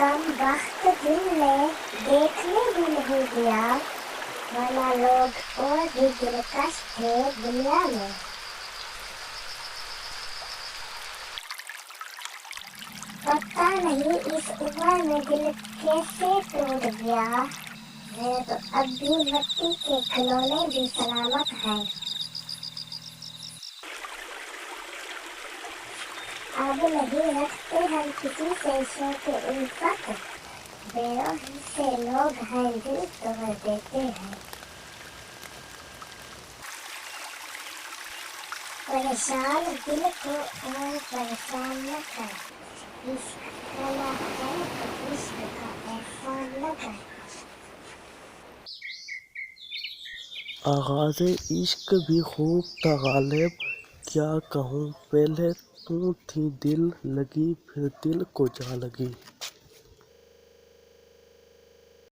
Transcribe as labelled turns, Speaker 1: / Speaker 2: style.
Speaker 1: کم وقت دل نے دیکھنے بھی نہیں دیا، ورنہ لوگ اور بھی دلکش تھے دنیا میں۔ پتہ نہیں اس عمر میں دل کیسے ٹوٹ گیا، ہے تو اب بھی مٹی کے کھلونے بھی سلامت ہیں۔ اب نہیں رکھتے ہم کسی سے شوق الفت، بے رحم سے لوگ ہیں دل توڑ دیتے ہیں۔ پریشان دل کو اور پریشان نہ کر، عشق کلا ہے تو عشق کا احسان نہ کر۔
Speaker 2: آغاز عشق بھی خوب تھا غالب، کیا کہوں پہلے تو تھی دل لگی پھر دل کو جا لگی۔